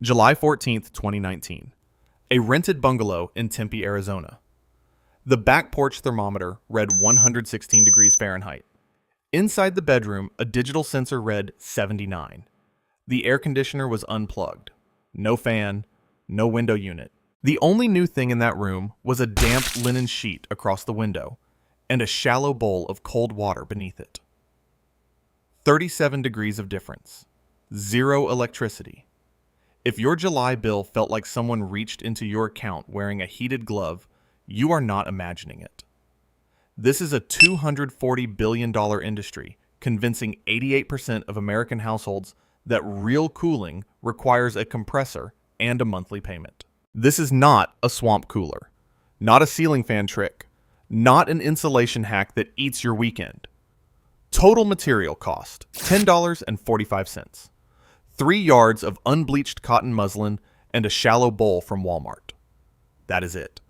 July 14th, 2019. A rented bungalow in Tempe, Arizona. The back porch thermometer read 116 degrees Fahrenheit. Inside the bedroom, a digital sensor read 79. The air conditioner was unplugged. No fan, no window unit. The only new thing in that room was a damp linen sheet across the window and a shallow bowl of cold water beneath it. 37 degrees of difference. Zero electricity. If your July bill felt like someone reached into your account wearing a heated glove, you are not imagining it. This is a $240 billion industry, convincing 88% of American households that real cooling requires a compressor and a monthly payment. This is not a swamp cooler, not a ceiling fan trick, not an insulation hack that eats your weekend. Total material cost, $10.45. 3 yards of unbleached cotton muslin and a shallow bowl from Walmart. That is it.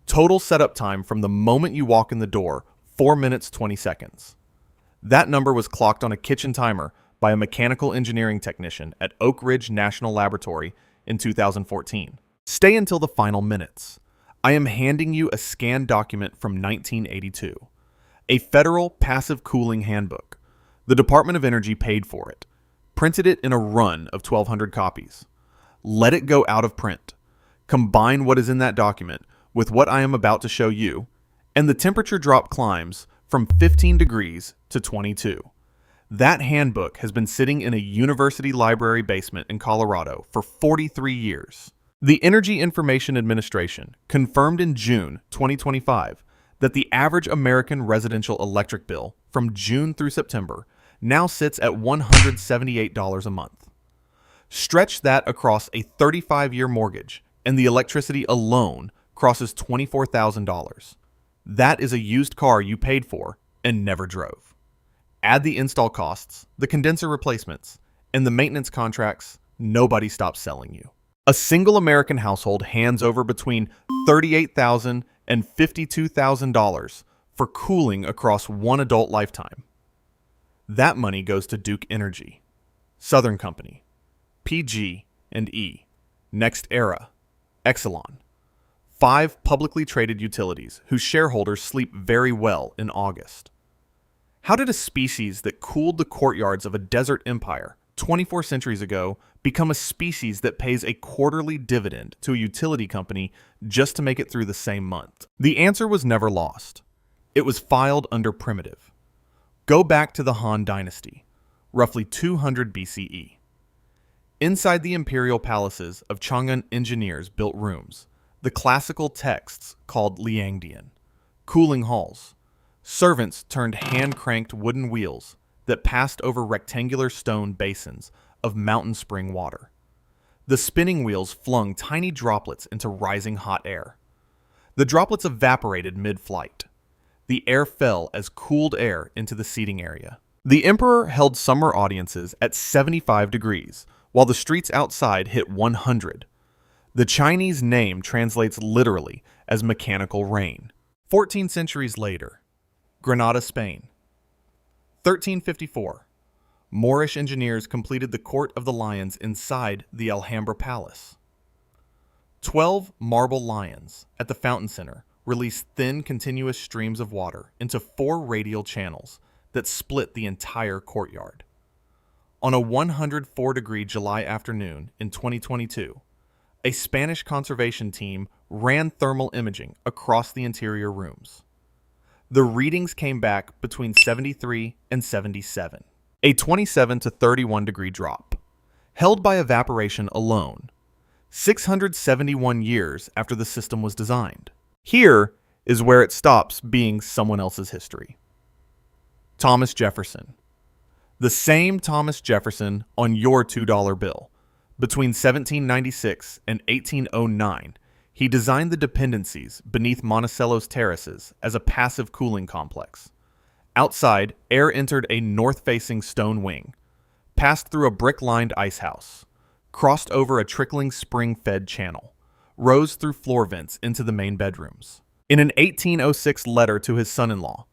Total setup time from the moment you walk in the door, 4 minutes 20 seconds. That number was clocked on a kitchen timer by a mechanical engineering technician at Oak Ridge National Laboratory in 2014. Stay until the final minutes. I am handing you a scanned document from 1982. A federal passive cooling handbook. The Department of Energy paid for it. Printed it in a run of 1,200 copies. Let it go out of print. Combine what is in that document with what I am about to show you, and the temperature drop climbs from 15 degrees to 22. That handbook has been sitting in a university library basement in Colorado for 43 years. The Energy Information Administration confirmed in June 2025 that the average American residential electric bill from June through September now sits at $178 a month. Stretch that across a 35-year mortgage, and the electricity alone crosses $24,000. That is a used car you paid for and never drove. Add the install costs, the condenser replacements, and the maintenance contracts nobody stops selling you. A single American household hands over between $38,000 and $52,000 for cooling across one adult lifetime. That money goes to Duke Energy, Southern Company, PG&E, NextEra, Exelon, 5 publicly traded utilities whose shareholders sleep very well in August. How did a species that cooled the courtyards of a desert empire 24 centuries ago become a species that pays a quarterly dividend to a utility company just to make it through the same month? The answer was never lost. It was filed under primitive. Go back to the Han Dynasty, roughly 200 BCE. Inside the imperial palaces of Chang'an engineers built rooms, the classical texts called Liangdian, cooling halls. Servants turned hand-cranked wooden wheels that passed over rectangular stone basins of mountain spring water. The spinning wheels flung tiny droplets into rising hot air. The droplets evaporated mid-flight. The air fell as cooled air into the seating area. The emperor held summer audiences at 75 degrees, while the streets outside hit 100. The Chinese name translates literally as mechanical rain. 14 centuries later, Granada, Spain. 1354, Moorish engineers completed the Court of the Lions inside the Alhambra Palace. 12 marble lions at the Fountain Center released thin, continuous streams of water into 4 radial channels that split the entire courtyard. On a 104-degree July afternoon in 2022, a Spanish conservation team ran thermal imaging across the interior rooms. The readings came back between 73 and 77, a 27 to 31 degree drop, held by evaporation alone, 671 years after the system was designed. Here is where it stops being someone else's history. Thomas Jefferson. The same Thomas Jefferson on your $2 bill. Between 1796 and 1809, he designed the dependencies beneath Monticello's terraces as a passive cooling complex. Outside, air entered a north-facing stone wing, passed through a brick-lined ice house, crossed over a trickling spring-fed channel, rose through floor vents into the main bedrooms. In an 1806 letter to his son-in-law,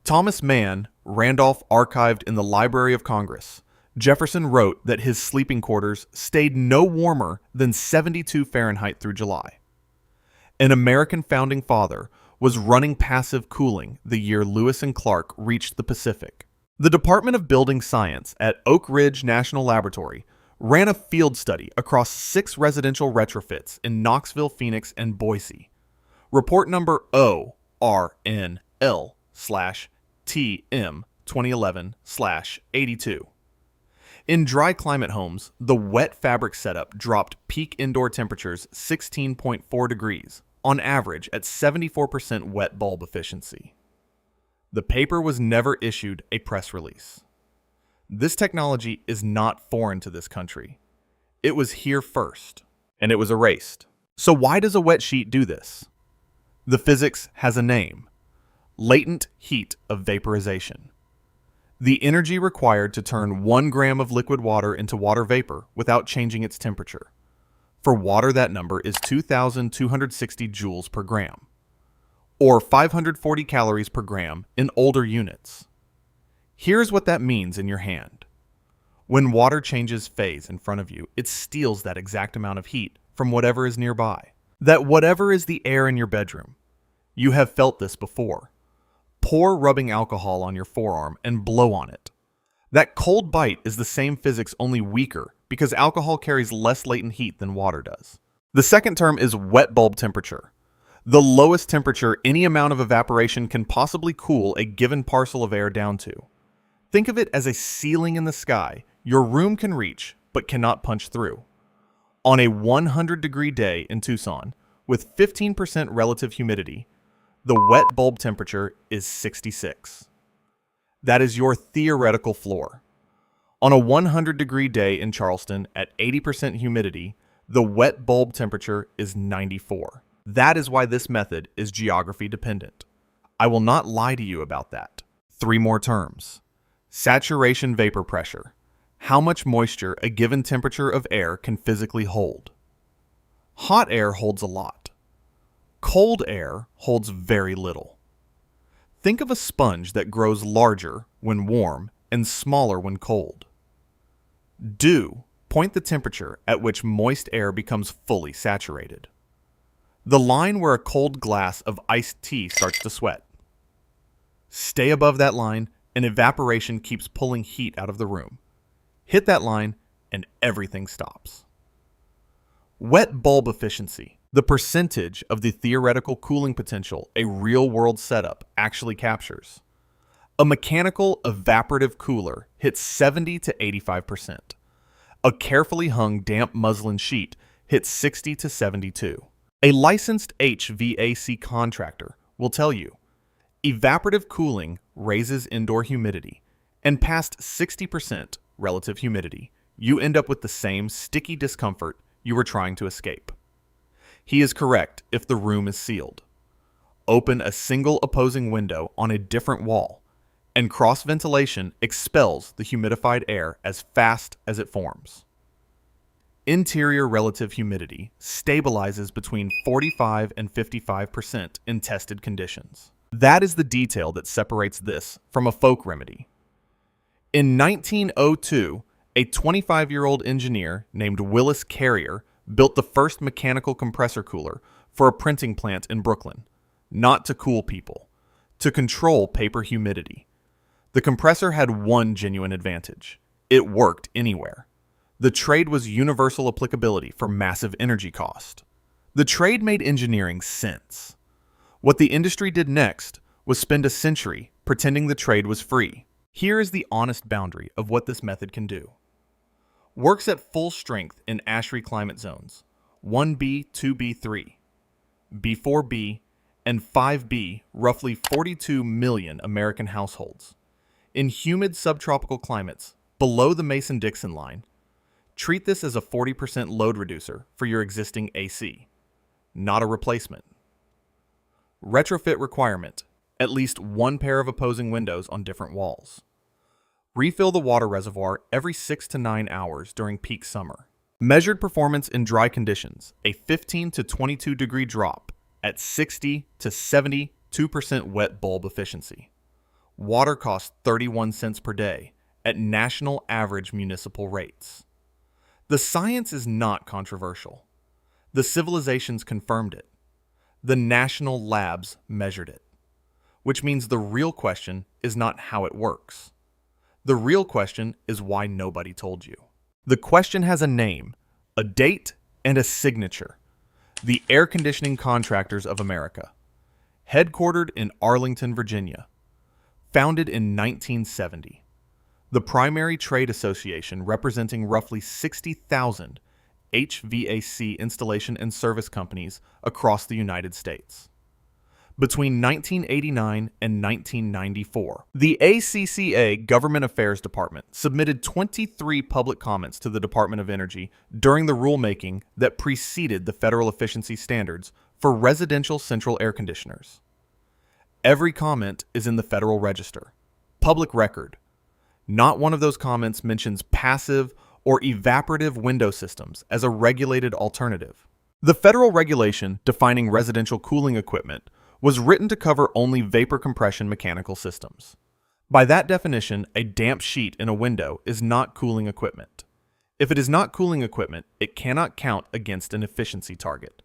Thomas Mann, Randolph archived in the Library of Congress, Jefferson wrote that his sleeping quarters stayed no warmer than 72 Fahrenheit through July. An American founding father was running passive cooling the year Lewis and Clark reached the Pacific. The Department of Building Science at Oak Ridge National Laboratory ran a field study across 6 residential retrofits in Knoxville, Phoenix, and Boise. Report number ORNL/TM 2011/82. In dry climate homes, the wet fabric setup dropped peak indoor temperatures 16.4 degrees, on average at 74% wet bulb efficiency. The paper was never issued a press release. This technology is not foreign to this country. It was here first, and it was erased. So why does a wet sheet do this? The physics has a name: latent heat of vaporization. The energy required to turn 1 gram of liquid water into water vapor without changing its temperature. For water, that number is 2,260 joules per gram, or 540 calories per gram in older units. Here's what that means in your hand. When water changes phase in front of you, it steals that exact amount of heat from whatever is nearby. That whatever is the air in your bedroom. You have felt this before. Pour rubbing alcohol on your forearm and blow on it. That cold bite is the same physics, only weaker, because alcohol carries less latent heat than water does. The second term is wet bulb temperature. The lowest temperature any amount of evaporation can possibly cool a given parcel of air down to. Think of it as a ceiling in the sky your room can reach but cannot punch through. On a 100-degree day in Tucson, with 15% relative humidity, the wet bulb temperature is 66. That is your theoretical floor. On a 100-degree day in Charleston at 80% humidity, the wet bulb temperature is 94. That is why this method is geography dependent. I will not lie to you about that. 3 more terms. Saturation vapor pressure. How much moisture a given temperature of air can physically hold. Hot air holds a lot. Cold air holds very little. Think of a sponge that grows larger when warm and smaller when cold. Do point the temperature at which moist air becomes fully saturated. The line where a cold glass of iced tea starts to sweat. Stay above that line and evaporation keeps pulling heat out of the room. Hit that line and everything stops. Wet bulb efficiency. The percentage of the theoretical cooling potential a real-world setup actually captures. A mechanical evaporative cooler hits 70 to 85%. A carefully hung damp muslin sheet hits 60 to 72. A licensed HVAC contractor will tell you, evaporative cooling raises indoor humidity, and past 60% relative humidity, you end up with the same sticky discomfort you were trying to escape. He is correct if the room is sealed. Open a single opposing window on a different wall, and cross-ventilation expels the humidified air as fast as it forms. Interior relative humidity stabilizes between 45 and 55% in tested conditions. That is the detail that separates this from a folk remedy. In 1902, a 25-year-old engineer named Willis Carrier built the first mechanical compressor cooler for a printing plant in Brooklyn, not to cool people, to control paper humidity. The compressor had one genuine advantage. It worked anywhere. The trade was universal applicability for massive energy cost. The trade made engineering sense. What the industry did next was spend a century pretending the trade was free. Here is the honest boundary of what this method can do. Works at full strength in ASHRAE climate zones, 1B, 2B, 3, B4B, and 5B, roughly 42 million American households. In humid subtropical climates, below the Mason-Dixon line, treat this as a 40% load reducer for your existing AC, not a replacement. Retrofit requirement, at least 1 pair of opposing windows on different walls. Refill the water reservoir every 6 to 9 hours during peak summer. Measured performance in dry conditions, a 15 to 22 degree drop at 60 to 72% wet bulb efficiency. Water costs 31 cents per day at national average municipal rates. The science is not controversial. The civilizations confirmed it. The national labs measured it. Which means the real question is not how it works. The real question is why nobody told you. The question has a name, a date, and a signature. The Air Conditioning Contractors of America. Headquartered in Arlington, Virginia. Founded in 1970. The primary trade association representing roughly 60,000 HVAC installation and service companies across the United States. Between 1989 and 1994, the ACCA Government Affairs Department submitted 23 public comments to the Department of Energy during the rulemaking that preceded the federal efficiency standards for residential central air conditioners. Every comment is in the Federal Register. Public record. Not one of those comments mentions passive or evaporative window systems as a regulated alternative. The federal regulation defining residential cooling equipment was written to cover only vapor compression mechanical systems. By that definition, a damp sheet in a window is not cooling equipment. If it is not cooling equipment, it cannot count against an efficiency target,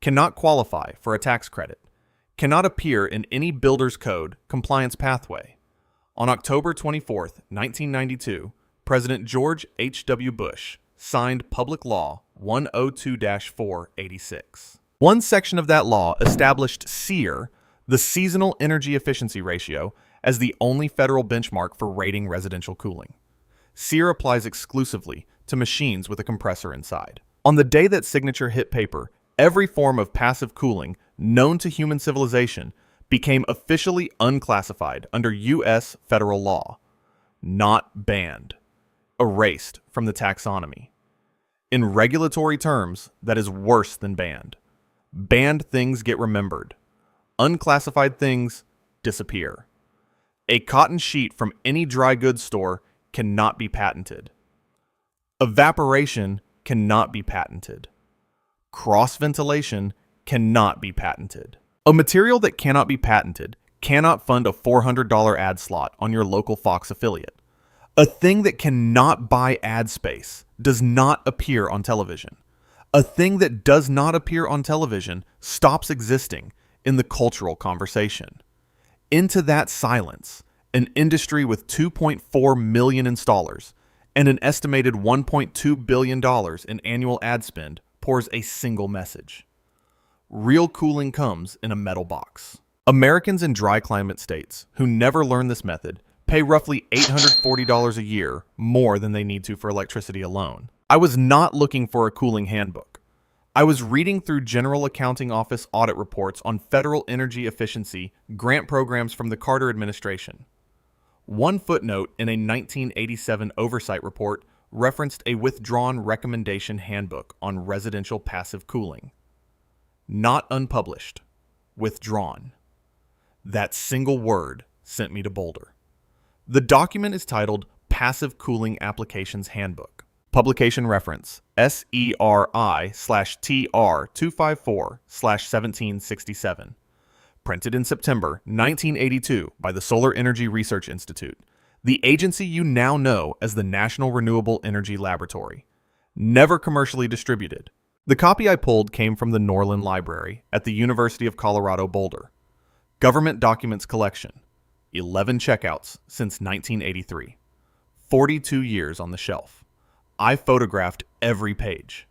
cannot qualify for a tax credit, cannot appear in any builder's code compliance pathway. On October 24, 1992, President George H.W. Bush signed Public Law 102-486. One section of that law established SEER, the Seasonal Energy Efficiency Ratio, as the only federal benchmark for rating residential cooling. SEER applies exclusively to machines with a compressor inside. On the day that signature hit paper, every form of passive cooling known to human civilization became officially unclassified under U.S. federal law, not banned, erased from the taxonomy. In regulatory terms, that is worse than banned. Banned things get remembered. Unclassified things disappear. A cotton sheet from any dry goods store cannot be patented. Evaporation cannot be patented. Cross ventilation cannot be patented. A material that cannot be patented cannot fund a $400 ad slot on your local Fox affiliate. A thing that cannot buy ad space does not appear on television. A thing that does not appear on television stops existing in the cultural conversation. Into that silence, an industry with 2.4 million installers and an estimated $1.2 billion in annual ad spend pours a single message. Real cooling comes in a metal box. Americans in dry climate states who never learn this method pay roughly $840 a year more than they need to for electricity alone. I was not looking for a cooling handbook. I was reading through General Accounting Office audit reports on federal energy efficiency grant programs from the Carter administration. One footnote in a 1987 oversight report referenced a withdrawn recommendation handbook on residential passive cooling. Not unpublished. Withdrawn. That single word sent me to Boulder. The document is titled Passive Cooling Applications Handbook. Publication reference SERI/TR254/1767. Printed in September 1982 by the Solar Energy Research Institute, the agency you now know as the National Renewable Energy Laboratory. Never commercially distributed. The copy I pulled came from the Norland Library at the University of Colorado Boulder. Government Documents Collection. 11 checkouts since 1983. 42 years on the shelf. I photographed every page.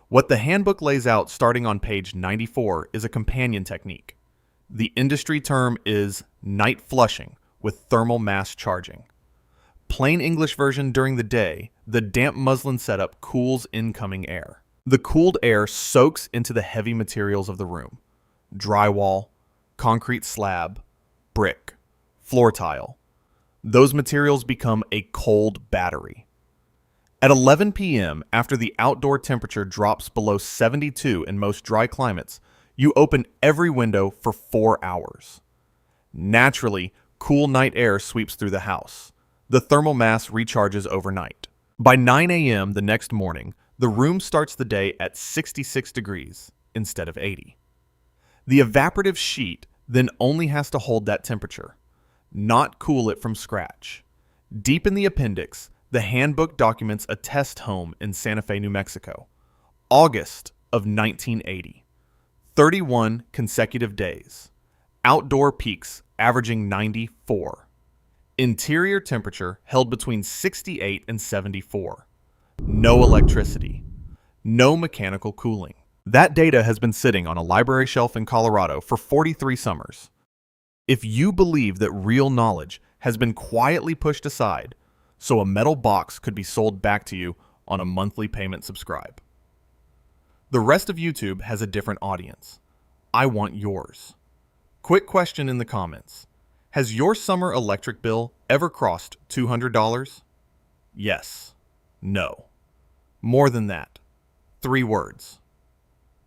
What the handbook lays out starting on page 94 is a companion technique. The industry term is night flushing with thermal mass charging. Plain English version: during the day, the damp muslin setup cools incoming air. The cooled air soaks into the heavy materials of the room: drywall, concrete slab, brick, floor tile. Those materials become a cold battery. At 11 p.m., after the outdoor temperature drops below 72 in most dry climates, you open every window for 4 hours. Naturally, cool night air sweeps through the house. The thermal mass recharges overnight. By 9 a.m. the next morning, the room starts the day at 66 degrees instead of 80. The evaporative sheet then only has to hold that temperature, not cool it from scratch. Deep in the appendix, the handbook documents a test home in Santa Fe, New Mexico, August of 1980. 31 consecutive days. Outdoor peaks averaging 94. Interior temperature held between 68 and 74. No electricity. No mechanical cooling. That data has been sitting on a library shelf in Colorado for 43 summers. If you believe that real knowledge has been quietly pushed aside so a metal box could be sold back to you on a monthly payment subscribe. The rest of YouTube has a different audience. I want yours. Quick question in the comments. Has your summer electric bill ever crossed $200? Yes. No. More than that. 3 words.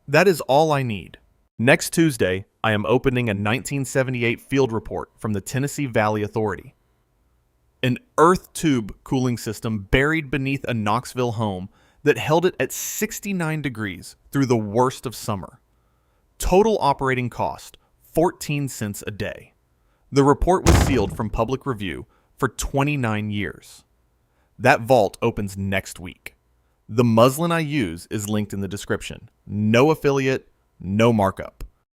That is all I need. Next Tuesday, I am opening a 1978 field report from the Tennessee Valley Authority. An earth tube cooling system buried beneath a Knoxville home that held it at 69 degrees through the worst of summer. Total operating cost, 14 cents a day. The report was sealed from public review for 29 years. That vault opens next week. The muslin I use is linked in the description. No affiliate, no markup.